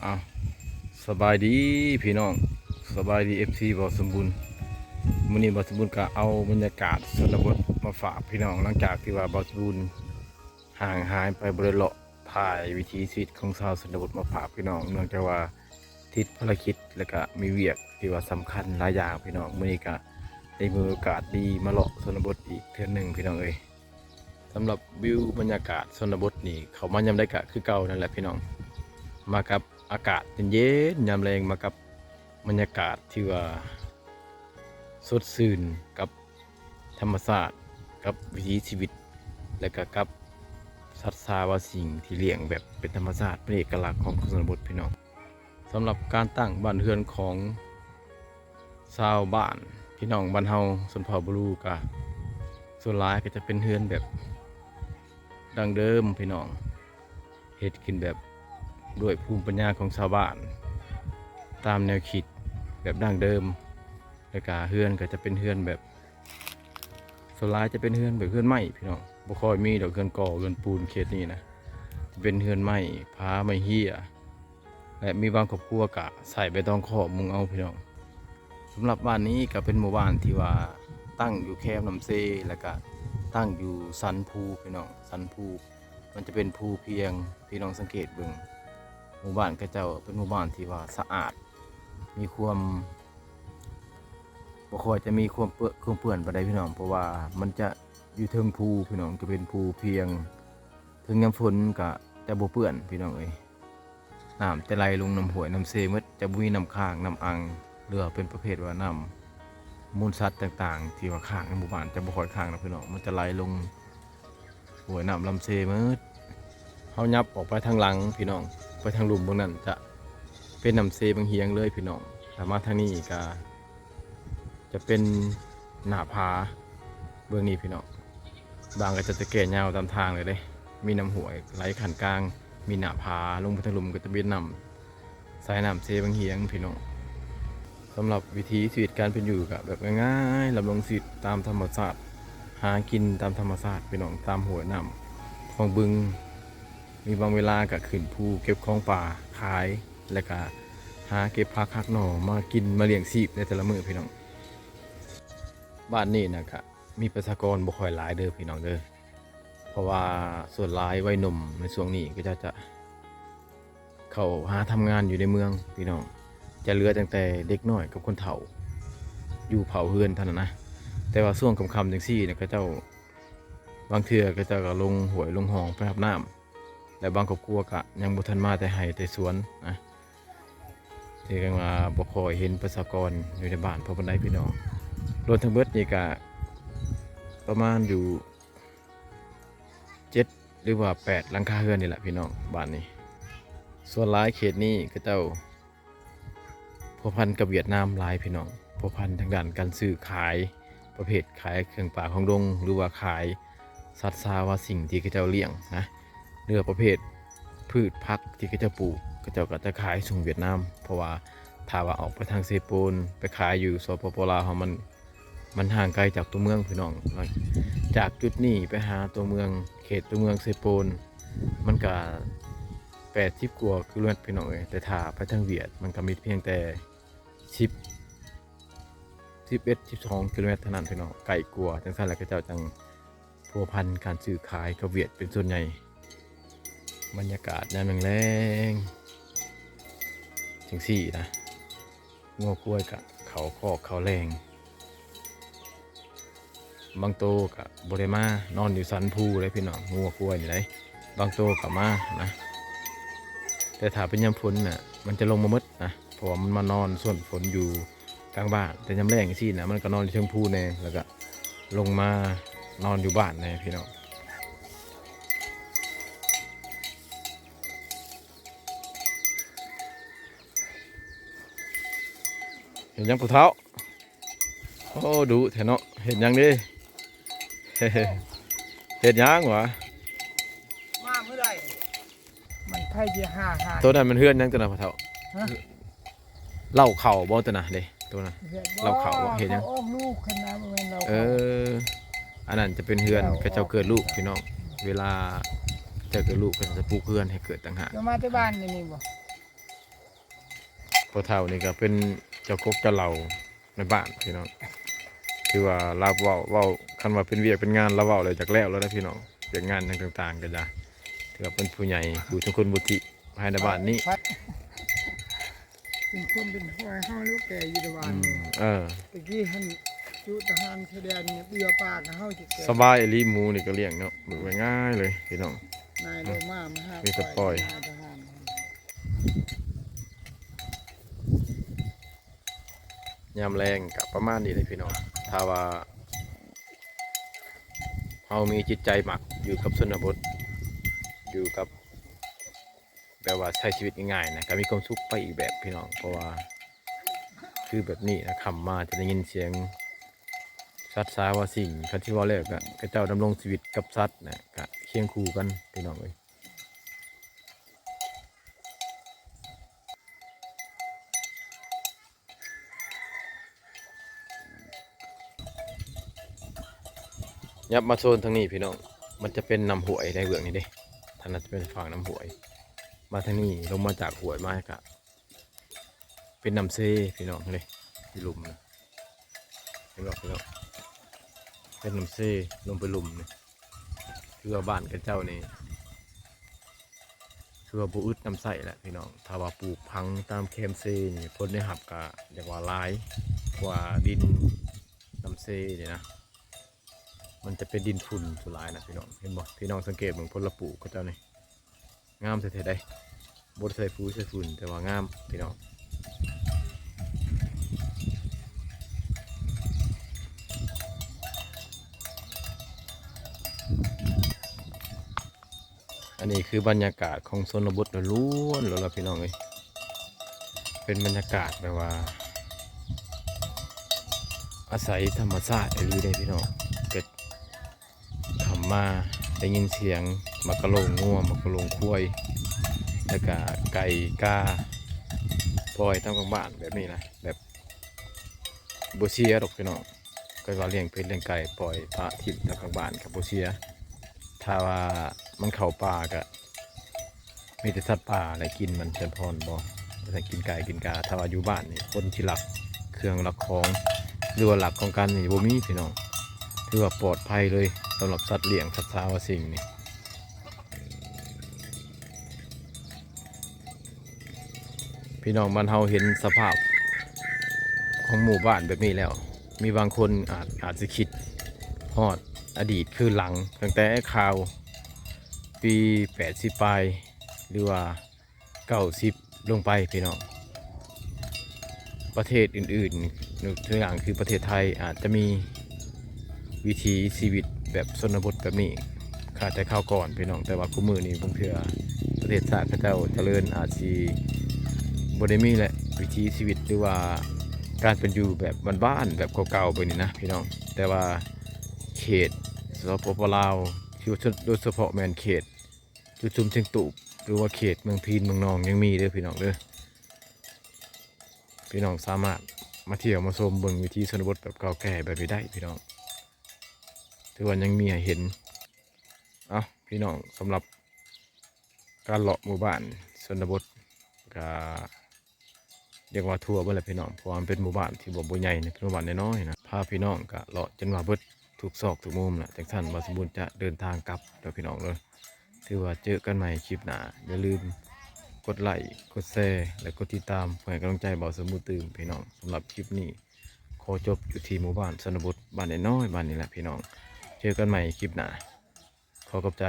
อ้าวสบายดีพี่น้องสบายดีFC บ่สมบูรณ์มื้อนี้บ่สมบูรณ์ก็เอาบรรยากาศชนบทมาฝากพี่น้องหลังจากที่ว่าบ่สมบูรณ์ห่างหายไปบ่ได้เลาะถ่ายวิถีชีวิตของชาวชนบทมาฝากพี่น้องเนื่องจากว่าติดภารกิจแล้วก็มีเวียกที่ว่าสำคัญหลายอย่างพี่น้องมื้อนี้ก็ได้มีโอกาสดีมาเลาะชนบทอีกเทื่อหนึงพี่น้องเอ้ยสำหรับวิวบรรยากาศชนบทนี่เขามายามใดก็คือเก่านั่นแหละพี่น้องมากับอากาศเย็นๆยามแรงมากับบรรยากาศที่ว่าสดชื่นกับธรรมชาติกับวิถีชีวิตและก็กับสัตว์สาวาสิ่งที่เลี้ยงแบบเป็นธรรมชาติเป็นเอกลักษณ์ของชนบทพี่น้องสำหรับการตั้งบ้านเรือนของชาวบ้านพี่น้องบ้านเฮาชนเผ่าบลูกะส่วนหลายก็จะเป็นเรือนแบบดั้งเดิมพี่น้องเฮ็ดขึ้นแบบด้วยภูมิปัญญาของชาวบ้านตามแนวคิดแบบดั้งเดิมแล้วก็เฮือนก็จะเป็นเฮือนแบบส่วนหลายจะเป็นเฮือนแบบเฮือนไม้พี่น้องบ่ค่อยมีดอกเฮือนก่อเฮือนปูนเขตนี้นะจะเป็นเฮือนไม้ผาไม้เหี้ยและมีบางครอบครัวก็ใส่ใบตองขอบมุงเอาพี่น้องสำหรับบ้านนี้ก็เป็นหมู่บ้านที่ว่าตั้งอยู่แคมป์น้ำเซแล้วก็ตั้งอยู่สันภูพี่น้องสันภูมันจะเป็นภูเพียงพี่น้องสังเกตเบิ่งหมู่บ้านก็จะเป็นหมู่บ้านที่ว่าสะอาดมีความบ่ค่อยจะมีความเปื้อนปานใดพี่น้องเพราะว่ามันจะอยู่เทิงภูพี่น้องจะเป็นภูเพียงถึงยามฝนก็จะบ่เปื้อนพี่น้องเอ้ยน้ำจะไหลลงน้ำห้วยน้ำเซหมดจะบ่มีน้ำค้างน้ำอังหรือว่าเป็นประเภทว่าน้ำมูลสัตว์ต่างๆที่ว่าค้างในหมู่บ้านจะบ่ค่อยค้างนะพี่น้องมันจะไหลลงห้วยน้ำลำเซหมดเฮายับออกไปทางหลังพี่น้องไปทางหลุมพวกนั้นจะเป็นน้ำเซบางเฮียงเลยพี่น้องแต่มาทางนี้ก็จะเป็นหน้าผาเบื้องนี้พี่น้องบางก็จะแก่ยาวตามทางเลยเด้มีน้ำห้วยไหลขันกลางมีหน้าผาลงไปทางหลุมก็จะเป็นน้ำสายน้ำเซบางเฮียงพี่น้องสำหรับวิถีชีวิตการเป็นอยู่กับแบบง่ายๆดำรงชีวิตตามธรรมชาติหากินตามธรรมชาติพี่น้องตามห้วยน้ำของบึงมีบางเวลาก็ขึ้นภูเก็บของป่าขายและก็หาเก็บผักหักหน่อมากินมาเลี้ยงชีพในแต่ละมื้อพี่น้องบ้านนี้นะครับมีประชากรบ่ค่อยหลายเด้อพี่น้องเด้อเพราะว่าส่วนหลายวัยหนุ่มในช่วงนี้ก็จะเข้าหาทำงานอยู่ในเมืองพี่น้องจะเหลือตั้งแต่เด็กน้อยกับคนเฒ่าอยู่เผาเฮือนเท่านั้นนะแต่ว่าช่วงค่ำๆจังซี่เนี่ยก็เจ้าบางเทื่อก็เจ้าก็ลงห้วยลงหองไปอาบน้ำและบางครอบครัวก็ยังบ่ทันมาแต่ไห้แต่สวนนะที่กันว่าบ่ค่อยเห็นประชากรอยู่ในบ้านเพราะปานใดพี่น้องรวมทั้งเบิดนี่ก็ประมาณอยู่7หรือว่า8หลังคาเรือนนี่แหละพี่น้องบ้านนี้ส่วนหลายเขตนี้ก็เจ้าพัวพันกับเวียดนามหลายพี่น้องพัวพันทางด้านการซื้อขายประเภทขายเครื่องป่าของดงหรือว่าขายสัตว์สาวาสิ่งที่เขาเจ้าเลี้ยงนะเรือประเภทพืชพักที่เขาเจ้าปลูกเขาเจ้าก็จะขายส่งเวียดนามเพราะว่าถ้าว่าออกไปทางเซโปนไปขายอยู่สปปลาวมันห่างไกลจากตัวเมืองพี่น้องจากจุดนี้ไปหาตัวเมืองเขตตัวเมืองเซโปนมันก็80กว่ากิโลเมตรพี่น้องเอ้ยแต่ถ้าไปทางเวียดมันก็มีเพียงแต่11-12 กิโลเมตรเท่านั้นพี่น้องไกลกว่าจังซั่นแหละก็เจ้าจังพัวพันการซื้อขายกับเวียดเป็นส่วนใหญ่บรรยากาศยามแล้งๆจังซี่นะงัวกล้วยกับเขาคอกเขาแรงบางโตกับบริมานอนอยู่สันภูเลยพี่น้องงัวกล้วยนี่เลยบางโตกับมานะแต่ถ้าเป็นยามฝนน่ะมันจะลงมามืดนะเพราะว่ามันมานอนส่วนฝนอยู่กลางบ้านแต่ยามแรงสินะมันก็นอนอยู่เชิงภูแน่แล้วก็ลงมานอนอยู่บ้านแน่พี่น้องเห็นยังผู้เฒ่าโอ้ดูแถวเนาะเห็นยังดิ เห็นยังวะมาเมื่อไรมันไพ่ที่ห้าตัวนั้นมันเฮือนยังตัวนั้นผู้เฒ่าเล่าเข่าบ่ตัวน่ะเด้ตัวน่ะเล่าเข่าเห็นยังลูกขนาดมันเราอันนั้นจะเป็นเฮือนกระเจ้าเกิดลูกพี่น้องเวลาเจ้าเกิดลูกก็จะปลูกเฮือนให้เกิดต่างหากจะมาที่บ้านนี่บ่ พ่อเฒ่านี่ก็เป็นเจ้ากกเจ้าเหล่าในบ้านพี่น้องคือว่าเราเว้าคันว่าเป็นเวียกเป็นงานเราเว้าเลยจากแล้วนะพี่น้องเวียกงานต่างๆก็จะถือว่าเป็นผู้ใหญ่ผู้ทุกคนบุติภายในบ้านนี้ เป็นคนเป็นห้อยเฮาลูกแก่อยู่ในบ้านนี่ ตะกี้หันจุทหารชายแดนเนี่ยเบื่อปากกับเฮาจิแก่ สบายอหลีหมูนี่ก็เลี้ยงเนาะมือไว้ง่ายเลยพี่น้อง นายโลมามาห้า มีแต่ปล่อย นายทหาร ยามแรงกับประมาณนี้เลยพี่น้องถ้าว่าเรามีจิตใจหมักอยู่กับชนบทอยู่กับแบบว่าใช้ชีวิตง่ายๆนะก็มีความสุขไปอีกแบบพี่น้องเพราะว่าคือแบบนี้นะคำมาจะได้ยินเสียงสัตว์สาว่าสิ่งคันที่ว่าแล้วก็เจ้าดำรงชีวิตกับสัตว์นะก็เคียงคู่กันพี่น้องเลยยับมาโซนทางนี้พี่น้องมันจะเป็นน้ำหวยในเบื้องนี้เด้ทางนั้นจะเป็นฝั่งน้ำหวยมาทางนี้ลงมาจากหวยมากะเป็นน้ำเซพี่น้องเลยที่หลุมนะเห็นบอกพี่น้องเป็นน้ำเซลงไปหลุมเนี่ยคือว่าบ้านกับเจ้านี่คือว่าบุอึดน้ำใสแหละพี่น้องถ้าว่าปลูกพังตามเคมเซนี่พ้นได้หับกะเรียกว่าร้ายกว่าดินน้ำเซเนี่ยนะมันจะเป็นดินฝุ่นสุดร้ายนะพี่น้องเห็นบอกพี่น้องสังเกตเหมือนพลปลูกกับเจ้านี่งามเท่ๆได้บดใส่ฟูใส่ฝุ่นแต่ว่างามพี่น้องอันนี้คือบรรยากาศของชนบทล้วนๆแล้วพี่น้องเลยเป็นบรรยากาศแบบว่าอาศัยธรรมชาติอะไรได้พี่น้องเกิดขำมาได้ยินเสียงมักกะโลงงัวมักกะโลงคุ้ยแล้วก็ไก่กาปล่อยตามกลางบ้านแบบนี้นะแบบโบเชียดอกพี่น้องก็ว่าเลี้ยงเป็ดเลี้ยงไก่ปล่อยพระทิพย์ตามกลางบ้านกับโบเชียถ้าว่ามันเข้าป่าก็มีแต่สัตว์ป่าอะไรกินมันเจริญพรบ่แต่กินไก่กินกาถ้าว่าอยู่บ้านนี่คนที่หลักเครื่องหลักของหรือว่าหลักของการนี่บ่มีพี่น้องถือว่าปลอดภัยเลยสำหรับสัตว์เลี้ยงสัตว์สาวสิ่งนี่พี่น้องบ้านเฮาเห็นสภาพของหมู่บ้านแบบนี้แล้วมีบางคนอาจจะคิดฮอดอดีตคือหลังตั้งแต่ข่าวปี80ปลายหรือว่า90ลงไปพี่น้องประเทศอื่นๆตัวอย่างคือประเทศไทยอาจจะมีวิถีชีวิตแบบชนบทแบบนี้ขาดแต่ข้าวก่อนพี่น้องแต่ว่าคู่มือนี้บางเทื่อประเทศชาติพระเจ้าเจริญอาจสิบ่ได้มีแหละวิถีชีวิตหรือว่าการเป็นอยู่แบบบ้านๆแบบเก่าๆไปนี่นะพี่น้องแต่ว่าเขตสปปลาวโดยเฉพาะแมนเขตจุดชุมเชียงตุบหรือว่าเขตเมืองพีนเมืองนองยังมีเด้อพี่น้องเด้อพี่น้องสามารถมาเที่ยวมาชมเบิ่งวิถีชนบทแบบเก่าแก่แบบนี้ได้พี่น้องถือว่ายังมีให้เห็นพี่น้องสำหรับการเลาะหมู่บ้านชนบทก็เรียกว่าทัวร์เบิ่งแหละพี่น้องเพราะว่ามันเป็นหมู่บ้านที่บ่ใหญ่นะเป็นหมู่บ้านน้อยๆนะพาพี่น้องก็เลาะจนว่าเบิดทุกซอกทุกมุมแหละจากท่านบาสมบูรณ์จะเดินทางกลับเดี๋ยวพี่น้องเลยถือว่าเจอกันใหม่คลิปหน้าอย่าลืมกดไลค์กดแชร์และกดติดตามเพื่อให้กำลังใจบ่าวสมบูรณ์ตื่นพี่น้องสำหรับคลิปนี้ขอจบอยู่ที่หมู่บ้านชนบทบ้านน้อยๆบ้านนี้แหละพี่น้องเจอกันใหม่คลิปหน้าขอขอบใจ